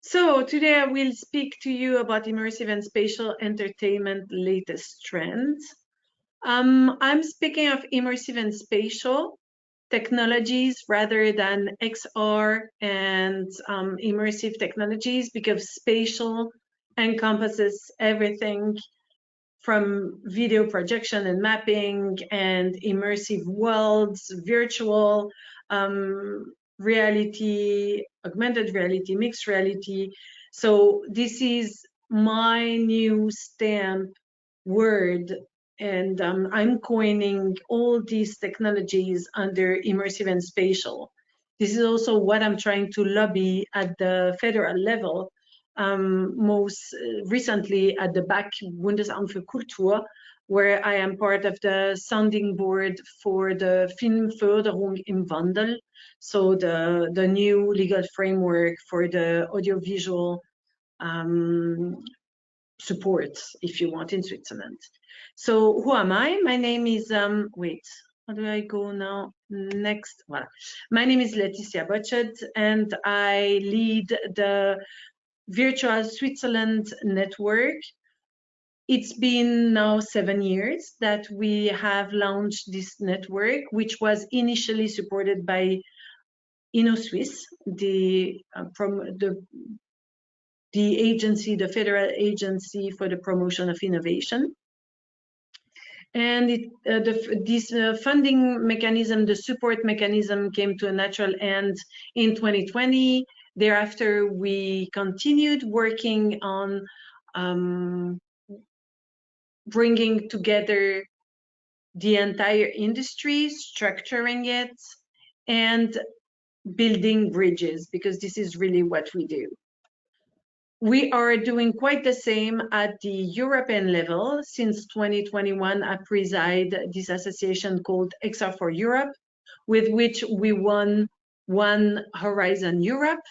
So today I will speak to you about immersive and spatial entertainment latest trends. I'm speaking of immersive and spatial technologies rather than XR and immersive technologies, because spatial encompasses everything from video projection and mapping and immersive worlds, virtual reality, augmented reality, mixed reality. So this is my new stamp word, and I'm coining all these technologies under immersive and spatial. This is also what I'm trying to lobby at the federal level, most recently at the BAK Bundesamt für Kultur, where I am part of the sounding board for the Filmförderung im Wandel, so the new legal framework for the audiovisual support, if you want, in Switzerland. So who am I? My name is, wait, how do I go now? Next, voilà. My name is Laetitia Bochud, and I lead the Virtual Switzerland network. It's been now 7 years that we have launched this network, which was initially supported by InnoSwiss, the agency, the federal agency for the promotion of innovation. And this funding mechanism, the support mechanism, came to a natural end in 2020. Thereafter, we continued working on bringing together the entire industry, structuring it, and building bridges, because this is really what we do. We are doing quite the same at the European level. Since 2021, I preside this association called XR for Europe, with which we won one Horizon Europe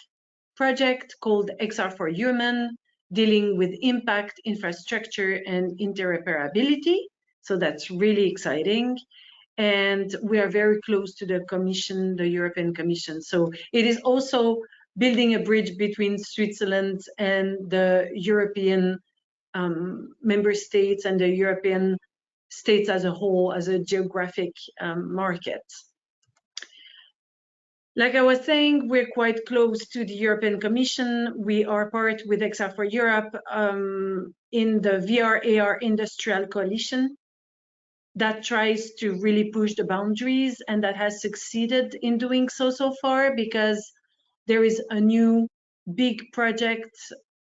project called XR for Human, dealing with impact, infrastructure, and interoperability. So that's really exciting. And we are very close to the Commission, the European Commission. So it is also building a bridge between Switzerland and the European member states and the European states as a whole, as a geographic market. Like I was saying, we're quite close to the European Commission. We are part with XR for Europe in the VR/AR Industrial Coalition that tries to really push the boundaries, and that has succeeded in doing so far, because there is a new big project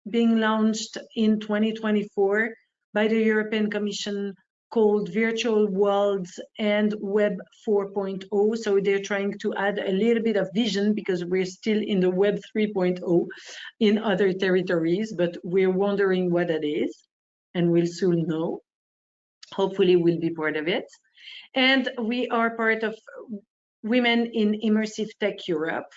being launched in 2024 by the European Commission called Virtual Worlds and Web 4.0. So they're trying to add a little bit of vision, because we're still in the Web 3.0 in other territories, but we're wondering what that is, and we'll soon know. Hopefully we'll be part of it. And we are part of Women in Immersive Tech Europe.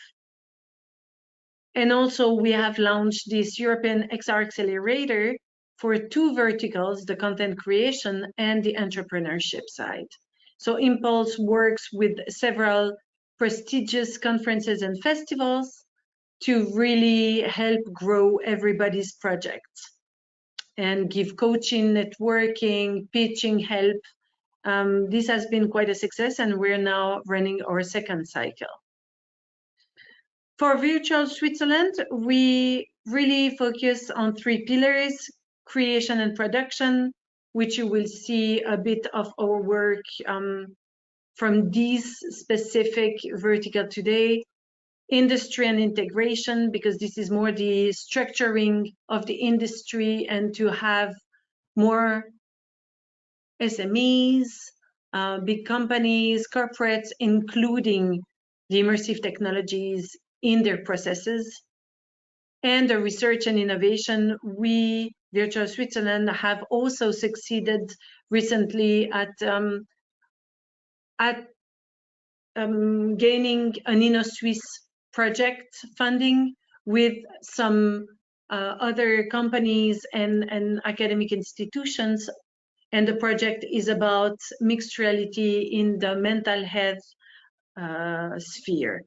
And also we have launched this European XR Accelerator for 2 verticals, the content creation and the entrepreneurship side. So Impulse works with several prestigious conferences and festivals to really help grow everybody's projects and give coaching, networking, pitching help. This has been quite a success, and we're now running our 2nd cycle. For Virtual Switzerland, we really focus on 3 pillars: creation and production, which you will see a bit of our work from this specific vertical today. Industry and integration, because this is more the structuring of the industry, and to have more SMEs, big companies, corporates, including the immersive technologies in their processes. And the research and innovation, we, Virtual Switzerland, have also succeeded recently at gaining an InnoSwiss project funding with some other companies and academic institutions. And the project is about mixed reality in the mental health sphere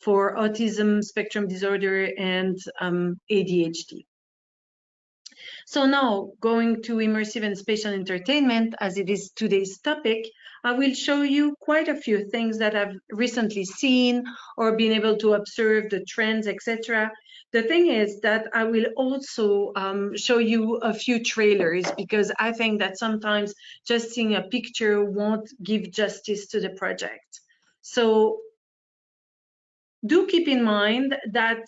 for autism spectrum disorder and ADHD. So now, going to immersive and spatial entertainment, as it is today's topic, I will show you quite a few things that I've recently seen or been able to observe, the trends, etc. The thing is that I will also show you a few trailers, because I think that sometimes just seeing a picture won't give justice to the project. So do keep in mind that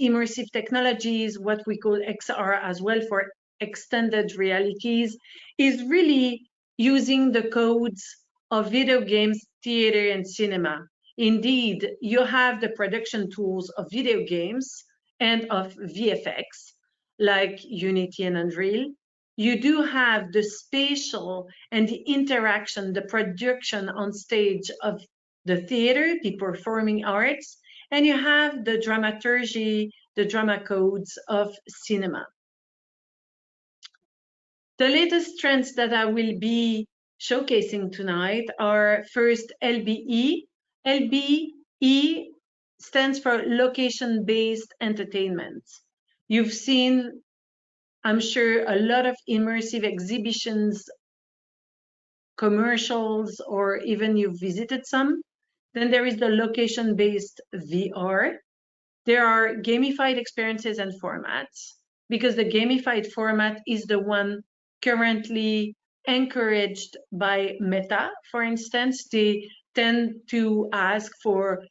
immersive technologies, what we call XR as well for extended realities, is really using the codes of video games, theater, and cinema. Indeed, you have the production tools of video games and of VFX, like Unity and Unreal. You do have the spatial and the interaction, the production on stage of the theater, the performing arts, and you have the dramaturgy, the drama codes of cinema. The latest trends that I will be showcasing tonight are first LBE. LBE stands for location-based entertainment. You've seen, I'm sure, a lot of immersive exhibitions, commercials, or even you've visited some. Then there is the location-based VR. There are gamified experiences and formats, because the gamified format is the one currently encouraged by Meta. For instance, they tend to ask for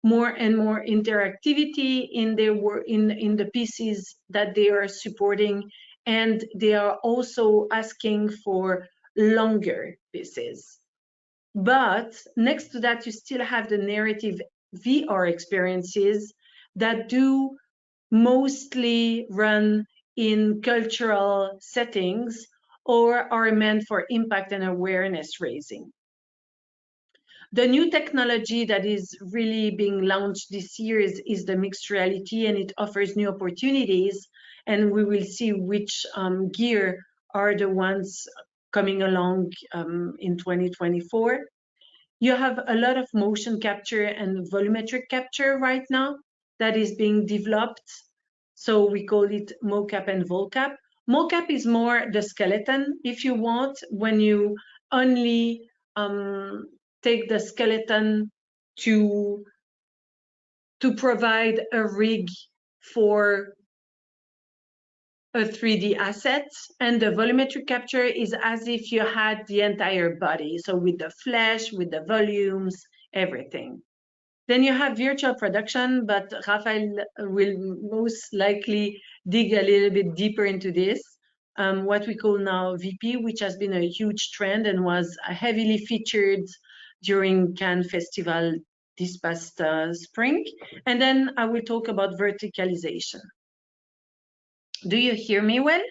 more and more interactivity in their work, in the pieces that they are supporting, and they are also asking for longer pieces. But next to that, you still have the narrative VR experiences that do mostly run in cultural settings or are meant for impact and awareness raising. The new technology that is really being launched this year is the mixed reality, and it offers new opportunities, and we will see which gear are the ones coming along in 2024. You have a lot of motion capture and volumetric capture right now that is being developed. So we call it mocap and volcap. Mocap is more the skeleton, if you want, when you only take the skeleton to provide a rig for a 3D asset, and the volumetric capture is as if you had the entire body, so with the flesh, with the volumes, everything. Then you have virtual production, but Rafael will most likely dig a little bit deeper into this, what we call now VP, which has been a huge trend and was heavily featured during Cannes Festival this past spring. And then I will talk about verticalization. Do you hear me well?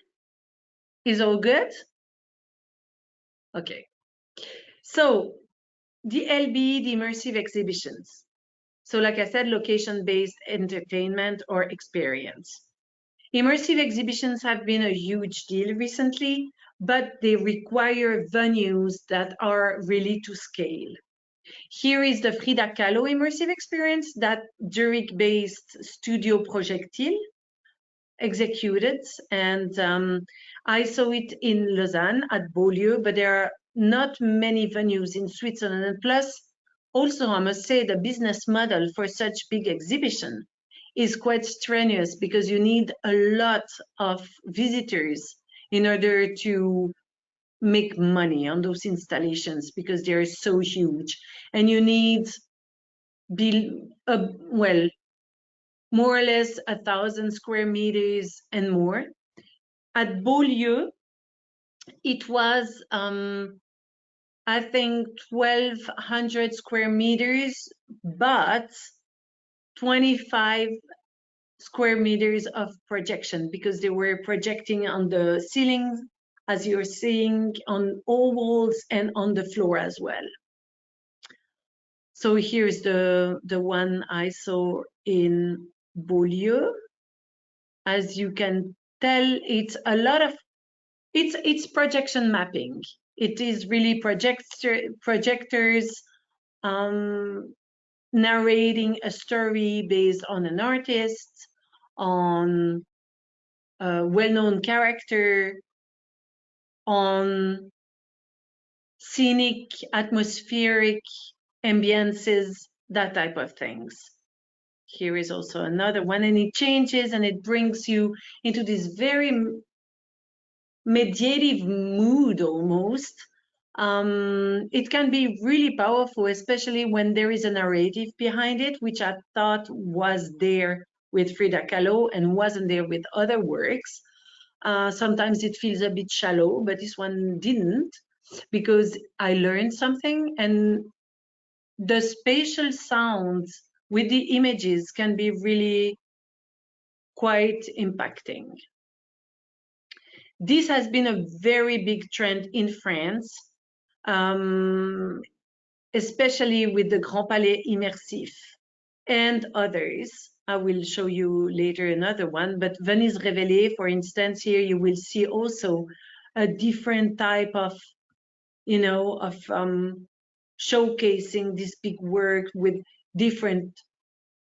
Is all good? Okay. So the LB, the immersive exhibitions. So like I said, location-based entertainment or experience. Immersive exhibitions have been a huge deal recently, but they require venues that are really to scale. Here is the Frida Kahlo immersive experience that Zurich-based Studio Projectile executed, and I saw it in Lausanne at Beaulieu, but there are not many venues in Switzerland. And plus, also, I must say, the business model for such big exhibition is quite strenuous, because you need a lot of visitors in order to make money on those installations, because they're so huge, and you need well, more or less 1,000 square meters and more. At Beaulieu, it was, I think, 1,200 square meters, but 25 square meters of projection, because they were projecting on the ceilings, as you're seeing, on all walls and on the floor as well. So here's the one I saw in Beaulieu. As you can tell, it's a lot of, it's projection mapping. It is really projectors narrating a story based on an artist, on a well-known character, on scenic, atmospheric ambiances, that type of things. Here is also another one, and it changes and it brings you into this very meditative mood almost. It can be really powerful, especially when there is a narrative behind it, which I thought was there with Frida Kahlo and wasn't there with other works. Sometimes it feels a bit shallow, but this one didn't, because I learned something, and the spatial sounds with the images can be really quite impacting. This has been a very big trend in France, especially with the Grand Palais Immersive and others. I will show you later another one, but Venise Révélée, for instance, here you will see also a different type of, you know, of showcasing this big work with different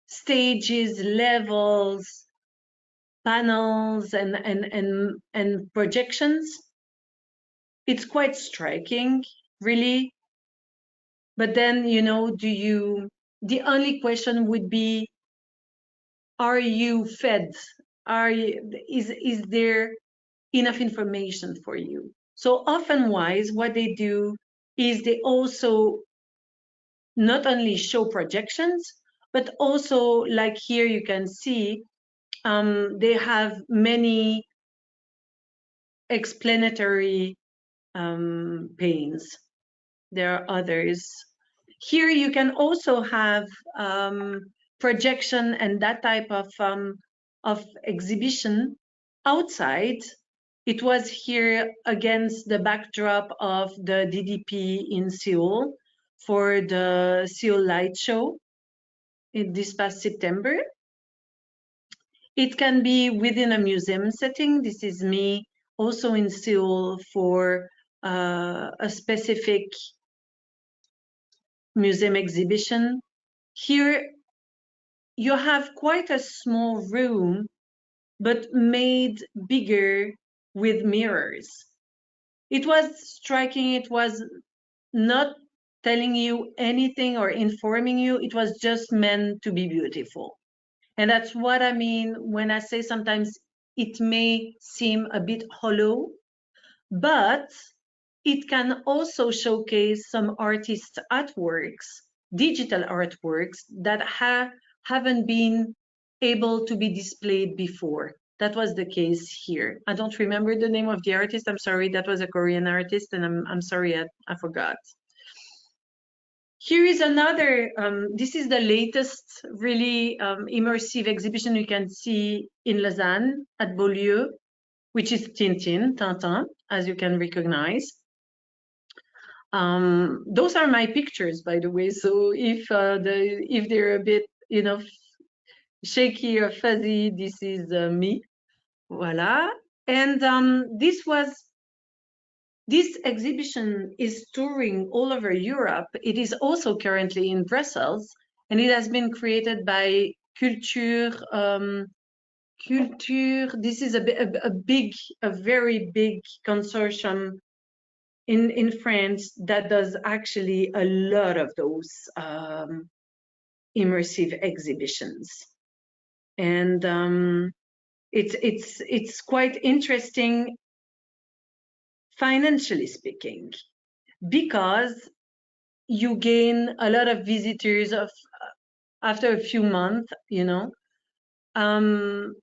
stages, levels, panels, and projections. It's quite striking, really. But then, you know, the only question would be, are you fed? Is there enough information for you? So often wise, what they do is they also not only show projections, but also, like here you can see, they have many explanatory panes. There are others. Here you can also have projection and that type of exhibition outside. It was here against the backdrop of the DDP in Seoul for the Seoul Light Show in this past September. It can be within a museum setting. This is me also in Seoul for a specific museum exhibition. Here you have quite a small room, but made bigger with mirrors. It was striking. It was not telling you anything or informing you. It was just meant to be beautiful. And that's what I mean when I say sometimes it may seem a bit hollow, but it can also showcase some artists' artworks, digital artworks that haven't been able to be displayed before. That was the case here. I don't remember the name of the artist. I'm sorry, that was a Korean artist, and I'm sorry, I forgot. Here is another, this is the latest really immersive exhibition you can see in Lausanne at Beaulieu, which is Tintin, as you can recognize. Those are my pictures, by the way. So if they're a bit, you know, shaky or fuzzy, this is me. Voila. And this exhibition is touring all over Europe. It is also currently in Brussels, and it has been created by Culture. This is a very big consortium in France that does actually a lot of those immersive exhibitions, and it's quite interesting financially speaking, because you gain a lot of visitors after a few months, you know.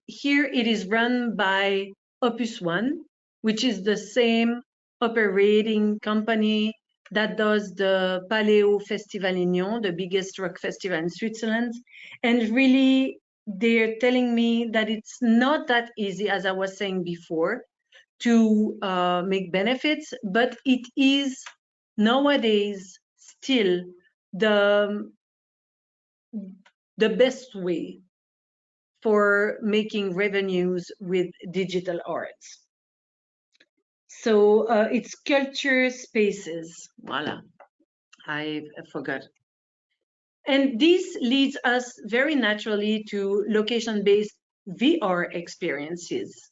Here it is run by Opus One, which is the same operating company that does the Paléo Festival in Nyon, the biggest rock festival in Switzerland. And really, they're telling me that it's not that easy, as I was saying before, to make benefits, but it is nowadays still the best way for making revenues with digital arts. So it's culture spaces. Voila, I forgot. And this leads us very naturally to location-based VR experiences,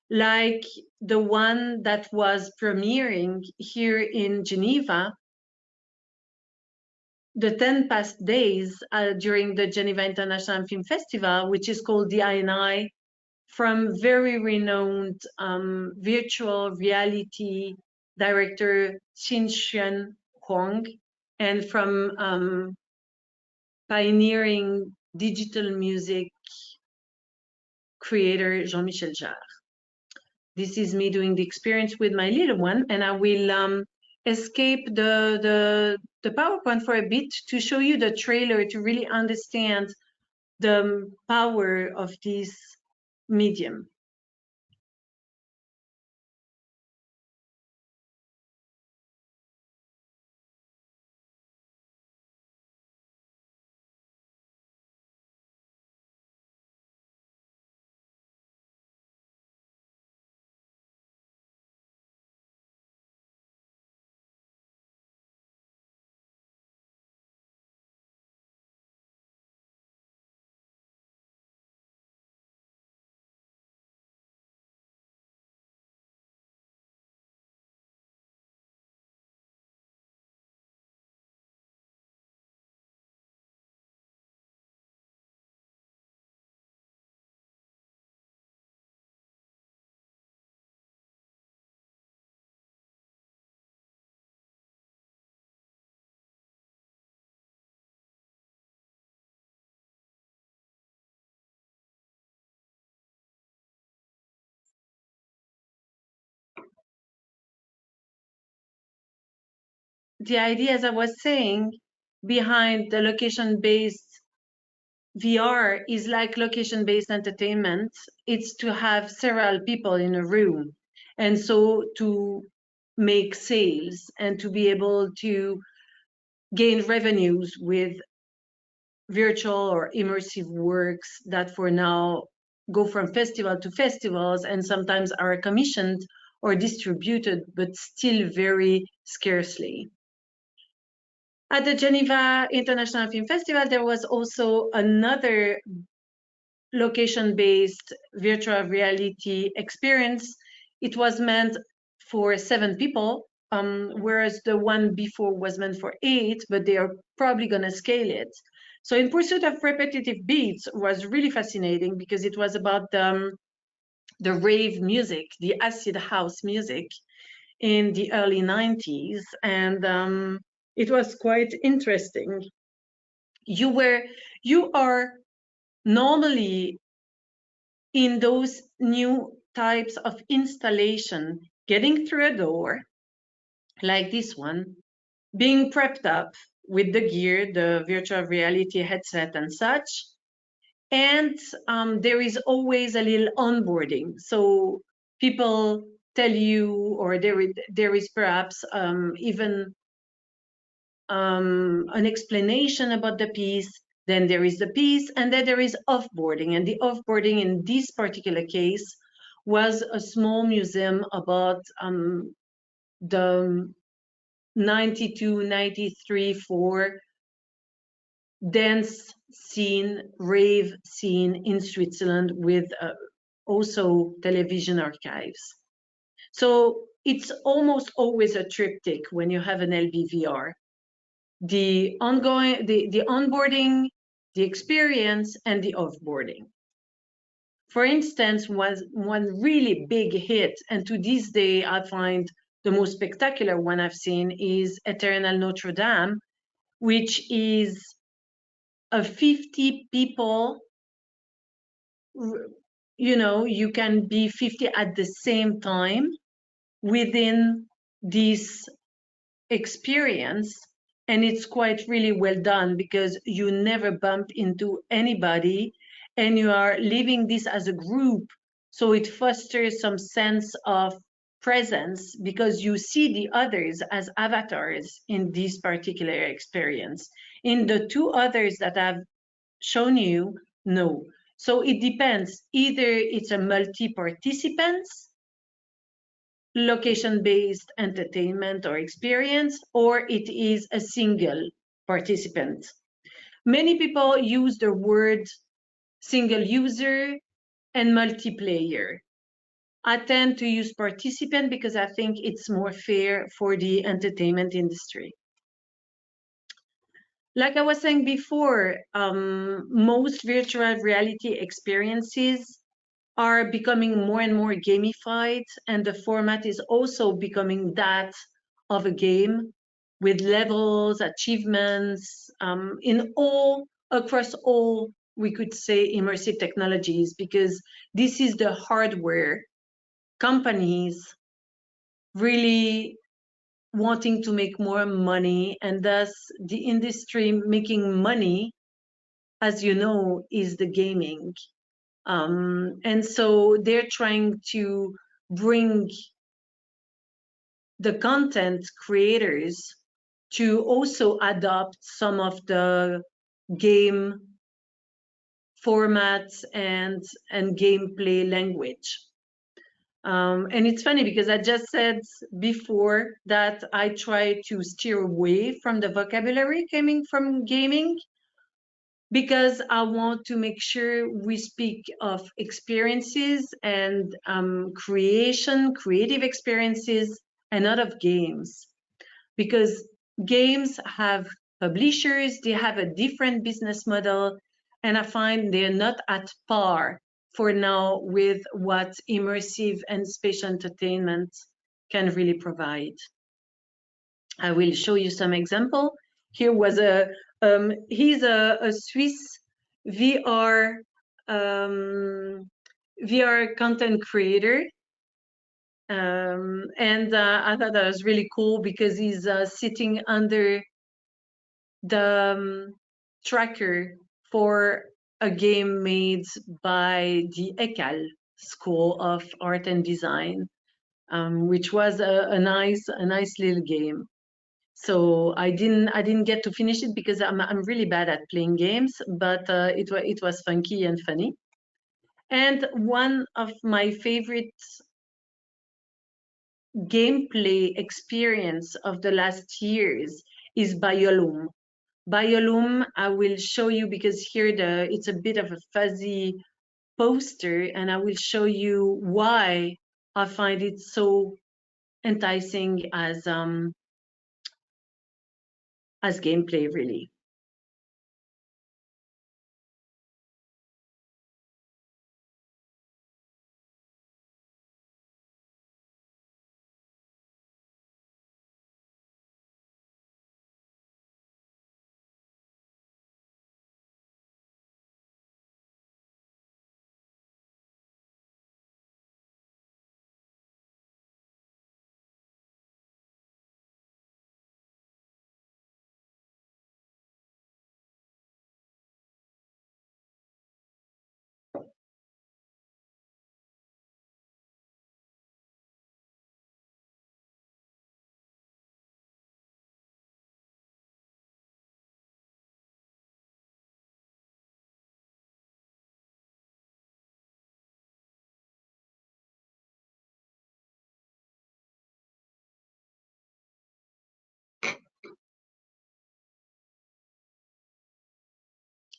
like the one that was premiering here in Geneva, the 10 past days during the Geneva International Film Festival, which is called the INI, from very renowned virtual reality director Xin Truong, and from pioneering digital music creator Jean-Michel Jarre. This is me doing the experience with my little one, and I will escape the PowerPoint for a bit to show you the trailer to really understand the power of this medium. The idea, as I was saying, behind the location-based VR is like location-based entertainment. It's to have several people in a room, and so to make sales and to be able to gain revenues with virtual or immersive works that for now go from festival to festivals and sometimes are commissioned or distributed, but still very scarcely. At the Geneva International Film Festival, there was also another location-based virtual reality experience. It was meant for 7 people, whereas the one before was meant for 8, but they are probably going to scale it. So In Pursuit of Repetitive Beats was really fascinating because it was about the rave music, the acid house music in the early 90s. And it was quite interesting. You are normally in those new types of installation, getting through a door like this one, being prepped up with the gear, the virtual reality headset and such. And there is always a little onboarding. So people tell you, or there is perhaps even an explanation about the piece. Then there is the piece, and then there is offboarding. And the offboarding in this particular case was a small museum about the 92, 93 for dance scene, rave scene in Switzerland with also television archives. So it's almost always a triptych when you have an LBVR. The onboarding, the experience, and the offboarding. For instance, one really big hit, and to this day I find the most spectacular one I've seen, is Eternal Notre Dame, which is a 50 people, you can be 50 at the same time within this experience. And it's quite really well done because you never bump into anybody and you are living this as a group. So it fosters some sense of presence because you see the others as avatars in this particular experience. In the 2 others that I've shown you, no. So it depends. Either it's a multi-participants, location-based entertainment or experience, or it is a single participant. Many people use the word single user and multiplayer. I tend to use participant because I think it's more fair for the entertainment industry. Like I was saying before, most virtual reality experiences are becoming more and more gamified, and the format is also becoming that of a game with levels, achievements, across all, we could say, immersive technologies, because this is the hardware companies really wanting to make more money, and thus the industry making money, as you know, is the gaming. And so they're trying to bring the content creators to also adopt some of the game formats and gameplay language. And it's funny because I just said before that I try to steer away from the vocabulary coming from gaming, because I want to make sure we speak of experiences and creative experiences, and not of games. Because games have publishers, they have a different business model, and I find they're not at par for now with what immersive and spatial entertainment can really provide. I will show you some example. Here was he's a Swiss VR VR content creator, and I thought that was really cool because he's sitting under the tracker for a game made by the ECAL School of Art and Design, which was a nice little game. So I didn't get to finish it because I'm really bad at playing games, but it was funky and funny. And one of my favorite gameplay experience of the last years is Biolum. Biolum, I will show you because here it's a bit of a fuzzy poster, and I will show you why I find it so enticing as gameplay, really.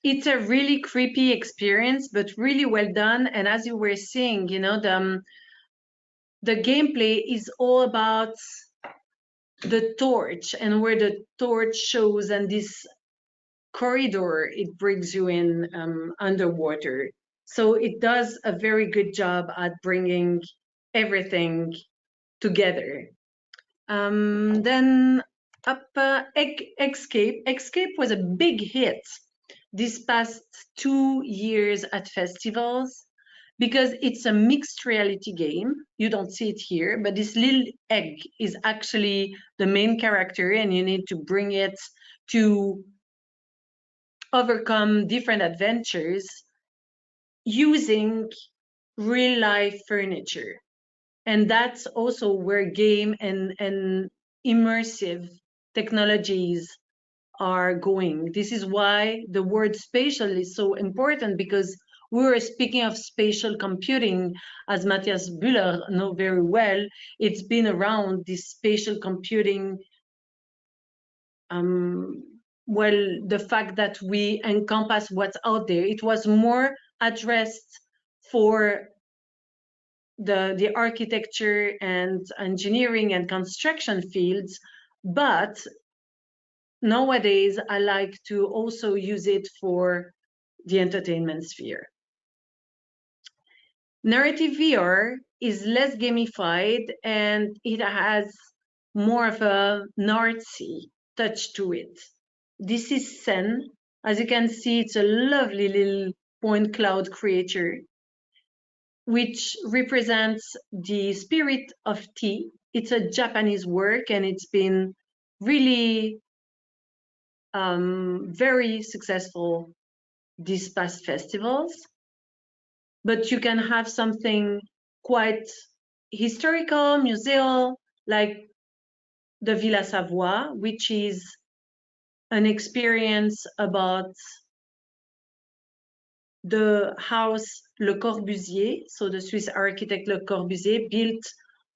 It's a really creepy experience, but really well done. And as you were saying, you know, the gameplay is all about the torch and where the torch shows, and this corridor it brings you in underwater. So it does a very good job at bringing everything together. Then up Escape. Escape was a big hit this past 2 years at festivals because it's a mixed reality game. You don't see it here, but this little egg is actually the main character, and you need to bring it to overcome different adventures using real life furniture. And that's also where game and immersive technologies are going. This is why the word spatial is so important, because we were speaking of spatial computing, as Matthias Buehler knows very well. It's been around, this spatial computing well, the fact that we encompass what's out there. It was more addressed for the architecture and engineering and construction fields, but nowadays I like to also use it for the entertainment sphere. Narrative VR is less gamified and it has more of a artsy touch to it. This is Sen. As you can see, it's a lovely little point cloud creature, which represents the spirit of tea. It's a Japanese work and it's been really very successful these past festivals. But you can have something quite historical, museal, like the Villa Savoie, which is an experience about the house Le Corbusier, so the Swiss architect Le Corbusier built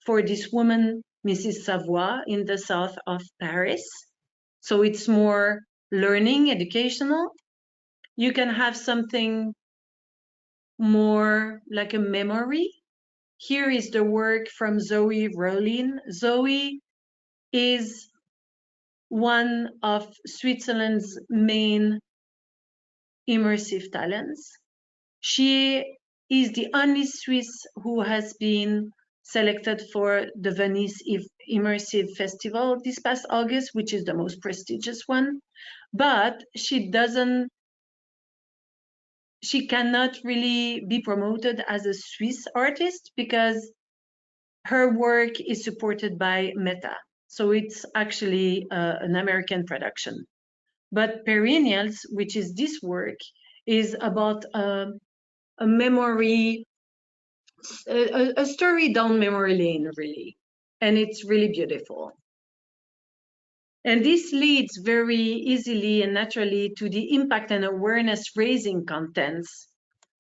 for this woman, Mrs. Savoie, in the south of Paris. So it's more learning, educational. You can have something more like a memory. Here is the work from Zoe Rowlin. Zoe is one of Switzerland's main immersive talents. She is the only Swiss who has been selected for the Venice Immersive Festival this past August, which is the most prestigious one. But she cannot really be promoted as a Swiss artist because her work is supported by Meta. So it's actually an American production. But Perennials, which is this work, is about a memory, a story down memory lane, really. And it's really beautiful. And this leads very easily and naturally to the impact and awareness raising contents,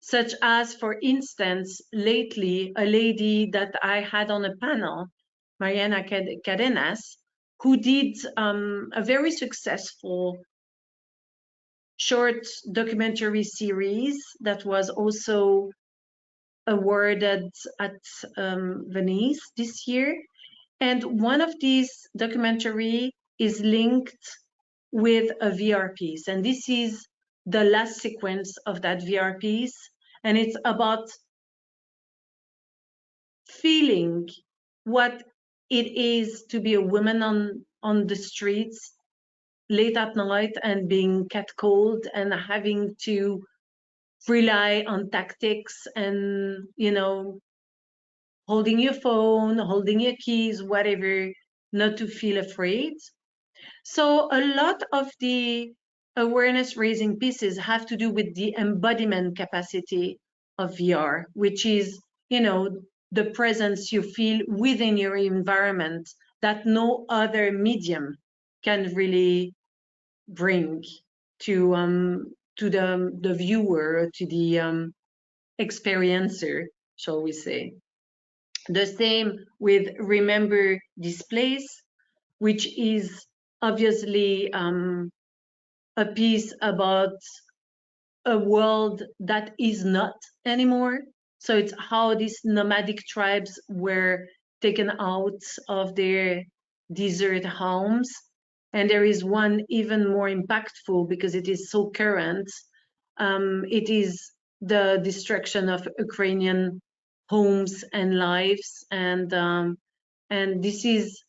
such as, for instance, lately, a lady that I had on a panel, Mariana Cadenas, who did a very successful short documentary series that was also awarded at Venice this year. And one of these documentary is linked with a VR piece. And this is the last sequence of that VR piece. And it's about feeling what it is to be a woman on the streets late at night and being catcalled and having to rely on tactics and, you know, holding your phone, holding your keys, whatever, not to feel afraid. So a lot of the awareness raising pieces have to do with the embodiment capacity of VR, which is, you know, the presence you feel within your environment that no other medium can really bring to the viewer, to the experiencer, shall we say. The same with Remember This Place, which is obviously a piece about a world that is not anymore. So it's how these nomadic tribes were taken out of their desert homes. And there is one even more impactful because it is so current. It is the destruction of Ukrainian homes and lives. And this is,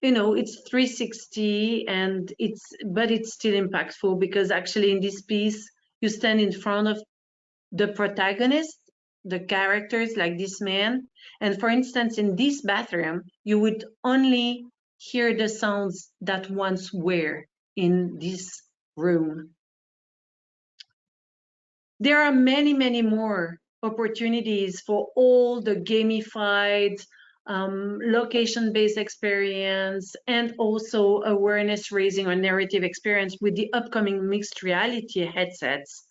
you know, it's 360 and but it's still impactful because actually in this piece, you stand in front of the protagonist, the characters like this man. And for instance, in this bathroom, you would only hear the sounds that once were in this room. There are many, many more opportunities for all the gamified, location-based experience and also awareness raising or narrative experience with the upcoming mixed reality headsets.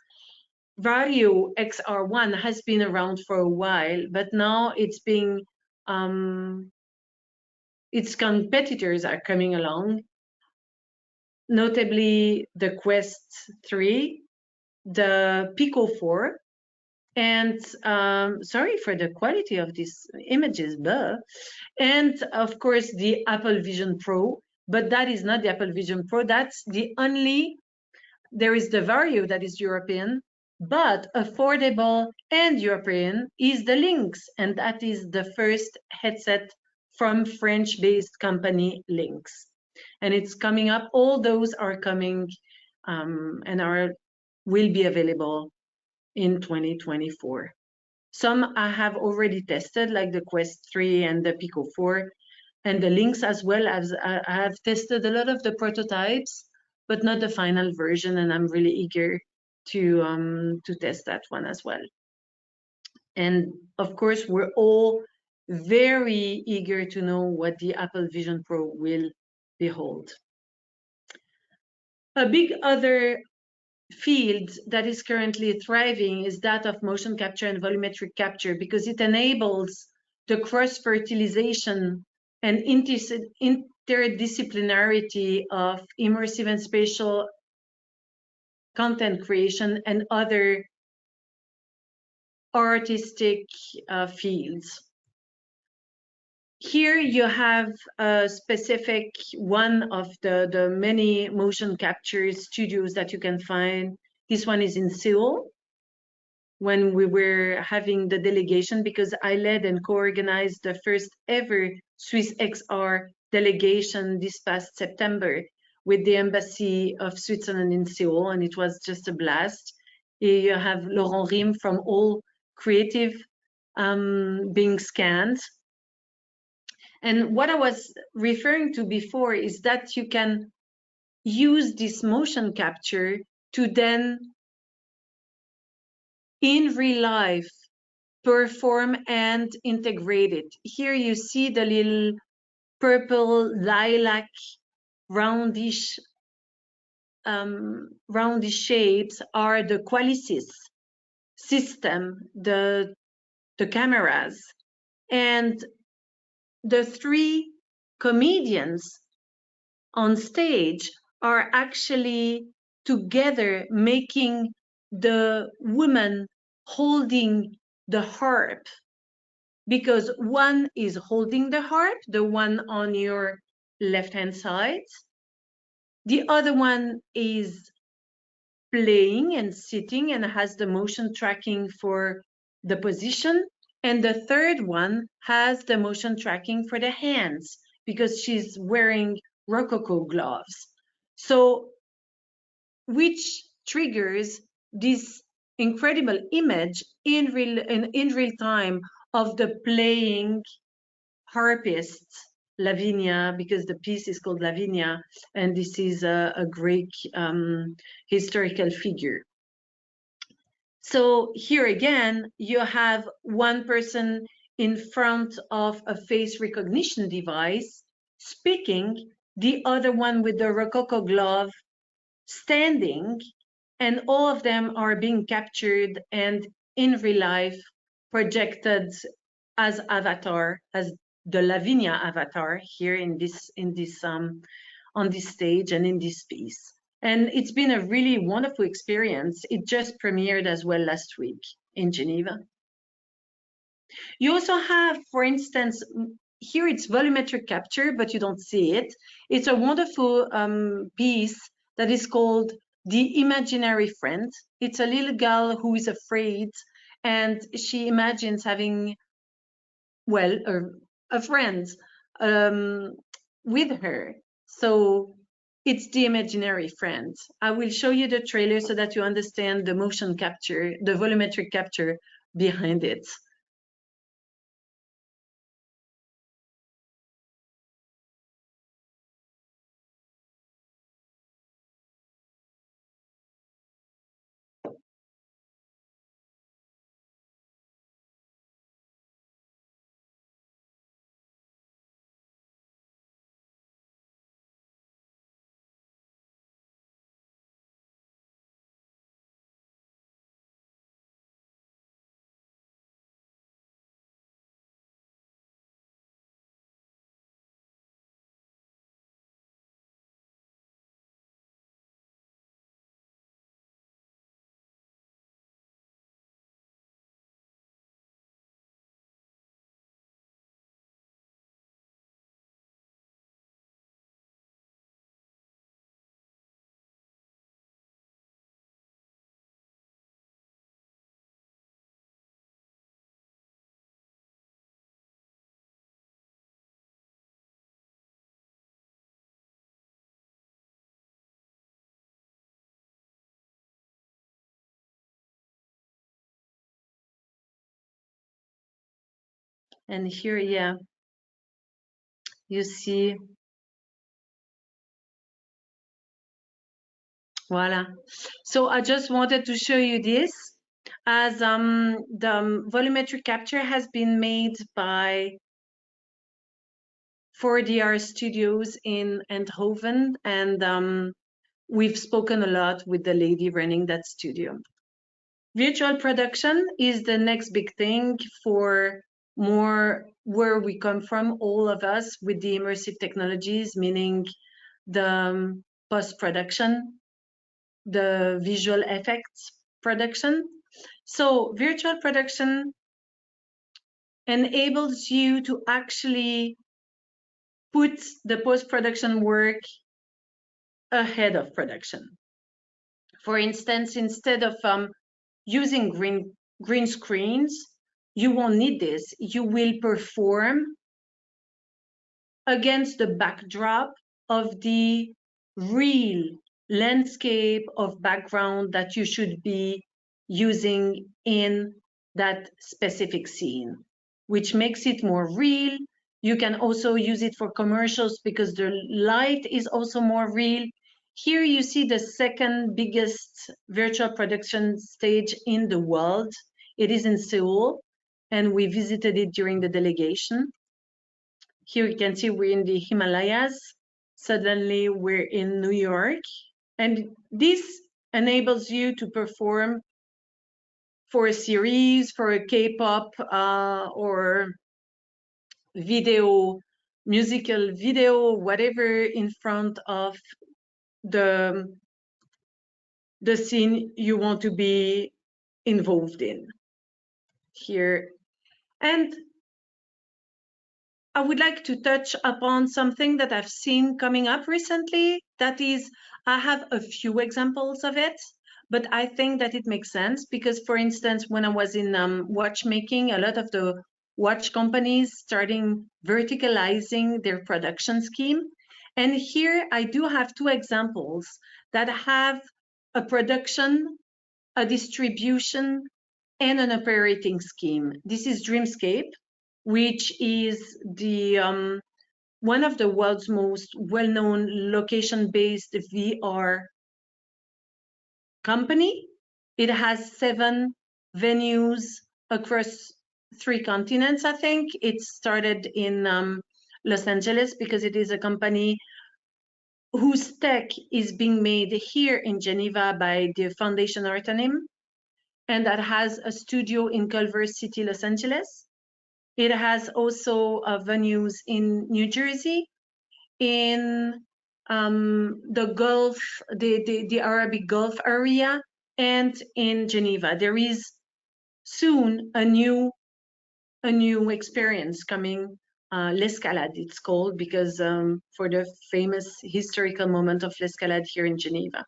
Vario XR1 has been around for a while, but now it's being, its competitors are coming along. notably the Quest 3, the Pico 4, and sorry for the quality of these images, and of course the Apple Vision Pro, but that is not the Apple Vision Pro. That's the only, there is the Vario that is European, but affordable and European is the Lynx, and that is the first headset from French-based company Lynx. And it's coming up. All those are coming and will be available in 2024. Some I have already tested, like the Quest 3 and the Pico 4, and the Lynx as well. As I have tested a lot of the prototypes, but not the final version, and I'm really eager to test that one as well. And of course, we're all very eager to know what the Apple Vision Pro will behold. A big other field that is currently thriving is that of motion capture and volumetric capture, because it enables the cross-fertilization and interdisciplinarity of immersive and spatial content creation and other artistic fields. Here you have a specific one of the many motion capture studios that you can find. This one is in Seoul, when we were having the delegation, because I led and co-organized the first ever Swiss XR delegation this past September with the Embassy of Switzerland in Seoul, and it was just a blast. You have Laurent Riem from All Creative being scanned. And what I was referring to before is that you can use this motion capture to then, in real life, perform and integrate it. Here you see the little purple lilac roundish shapes are the Qualisys system, the cameras. And the three comedians on stage are actually together making the woman holding the harp, because one is holding the harp, the one on your left-hand side. The other one is playing and sitting and has the motion tracking for the position. And the third one has the motion tracking for the hands, because she's wearing Rococo gloves. So, which triggers this incredible image in real time of the playing harpist Lavinia, because the piece is called Lavinia, and this is a Greek historical figure. So here again, you have one person in front of a face recognition device speaking, the other one with the Rococo glove standing, and all of them are being captured and in real life projected as avatar, as the Lavinia avatar here on this stage and in this piece. And it's been a really wonderful experience. It just premiered as well last week in Geneva. You also have, for instance, here it's volumetric capture, but you don't see it. It's a wonderful piece that is called The Imaginary Friend. It's a little girl who is afraid, and she imagines having, well, a friend with her. So it's the imaginary friend. I will show you the trailer so that you understand the motion capture, the volumetric capture behind it. And here, yeah, you see, voila. So I just wanted to show you this, as the volumetric capture has been made by 4DR Studios in Eindhoven, and we've spoken a lot with the lady running that studio. Virtual production is the next big thing for more where we come from, all of us, with the immersive technologies, meaning the post-production, the visual effects production. So virtual production enables you to actually put the post-production work ahead of production. For instance, instead of using green screens, you won't need this. You will perform against the backdrop of the real landscape of background that you should be using in that specific scene, which makes it more real. You can also use it for commercials because the light is also more real. Here you see the second biggest virtual production stage in the world. It is in Seoul, and we visited it during the delegation. Here you can see we're in the Himalayas. Suddenly we're in New York. And this enables you to perform for a series, for a K-pop or video, musical video, whatever, in front of the scene you want to be involved in here. And I would like to touch upon something that I've seen coming up recently. That is, I have a few examples of it, but I think that it makes sense because, for instance, when I was in watchmaking, a lot of the watch companies starting verticalizing their production scheme. And here I do have two examples that have a production, a distribution, and an operating scheme. This is Dreamscape, which is the one of the world's most well-known location-based VR company. It has 7 venues across 3 continents, I think. It started in Los Angeles because it is a company whose tech is being made here in Geneva by the Foundation Artanim, and that has a studio in Culver City, Los Angeles. It has also venues in New Jersey, in the Gulf, the Arabic Gulf area, and in Geneva. There is soon a new experience coming, L'Escalade it's called, because for the famous historical moment of L'Escalade here in Geneva.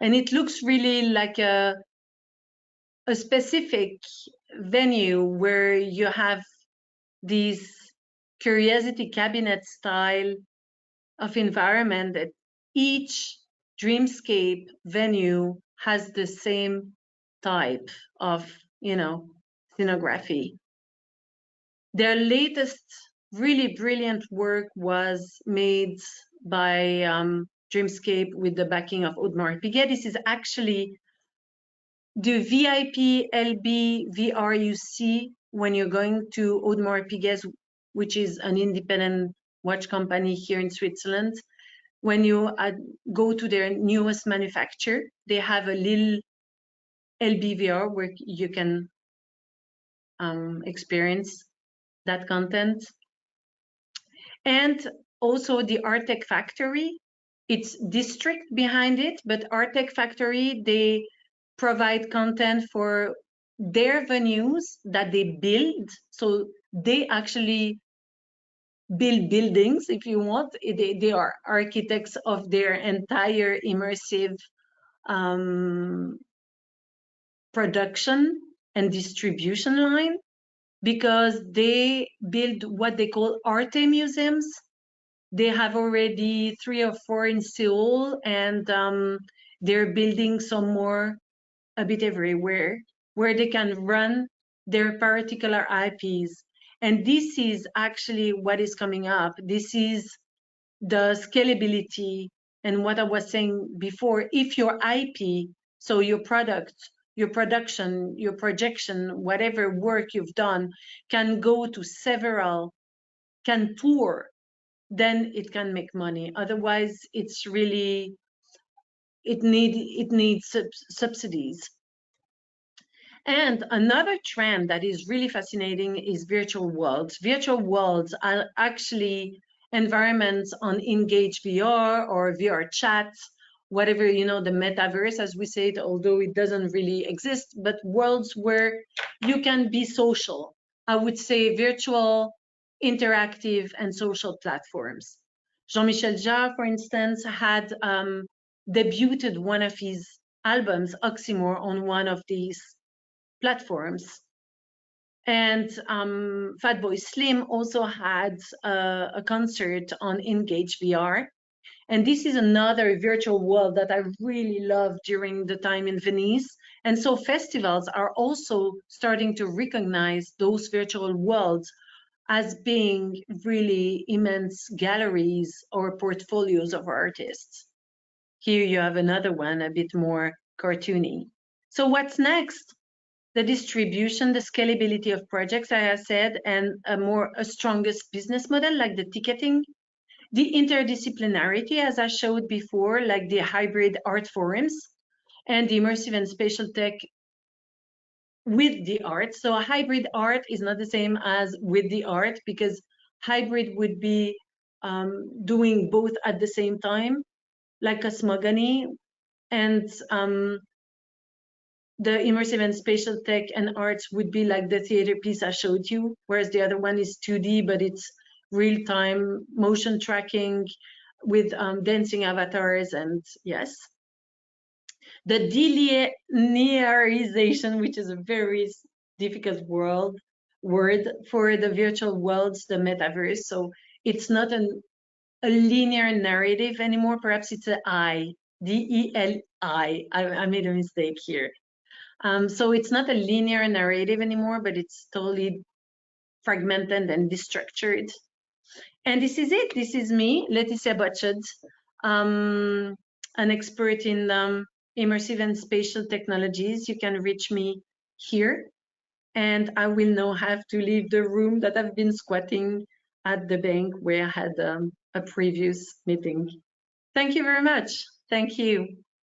And it looks really like a specific venue where you have these curiosity cabinet style of environment that each dreamscape venue has the same type of, scenography. Their latest really brilliant work was made by Dreamscape with the backing of Audemars Piguet. This is actually the VIP LB VR you see when you're going to Audemars Piguet, which is an independent watch company here in Switzerland. When you go to their newest manufacturer, they have a little LB VR where you can experience that content. And also the Artec Factory, it's district behind it, but Artec Factory, they provide content for their venues that they build. So they actually build buildings, if you want. They are architects of their entire immersive production and distribution line, because they build what they call Arte museums. They have already 3 or 4 in Seoul, and they're building some more a bit everywhere, where they can run their particular IPs. And this is actually what is coming up. This is the scalability and what I was saying before. If your IP, so your product, your production, your projection, whatever work you've done can go to several, can tour, then it can make money. Otherwise, it's really, it needs subsidies. And another trend that is really fascinating is virtual worlds. Virtual worlds are actually environments on Engage VR or VR chat, whatever, you know, the metaverse, as we say it, although it doesn't really exist, but worlds where you can be social. I would say virtual, interactive, and social platforms. Jean-Michel Jarre, for instance, had debuted one of his albums, Oxymore, on one of these platforms. And Fatboy Slim also had a concert on Engage VR. And this is another virtual world that I really loved during the time in Venice. And so festivals are also starting to recognize those virtual worlds as being really immense galleries or portfolios of artists. Here you have another one, a bit more cartoony. So what's next? The distribution, the scalability of projects, I have said, and a strongest business model like the ticketing, the interdisciplinarity, as I showed before, like the hybrid art forums, and the immersive and spatial tech with the art. So hybrid art is not the same as with the art, because hybrid would be doing both at the same time, like cosmogony, and the immersive and spatial tech and arts would be like the theater piece I showed you, whereas the other one is 2D, but it's real-time motion tracking with dancing avatars, and yes. The delinearization, which is a very difficult word for the virtual worlds, the metaverse. So it's not a linear narrative anymore. Perhaps it's an I, D-E-L-I. I made a mistake here. So it's not a linear narrative anymore, but it's totally fragmented and destructured. And this is it. This is me, Laetitia Bochud, an expert in immersive and spatial technologies. You can reach me here. And I will now have to leave the room that I've been squatting at the bank where I had a previous meeting. Thank you very much. Thank you.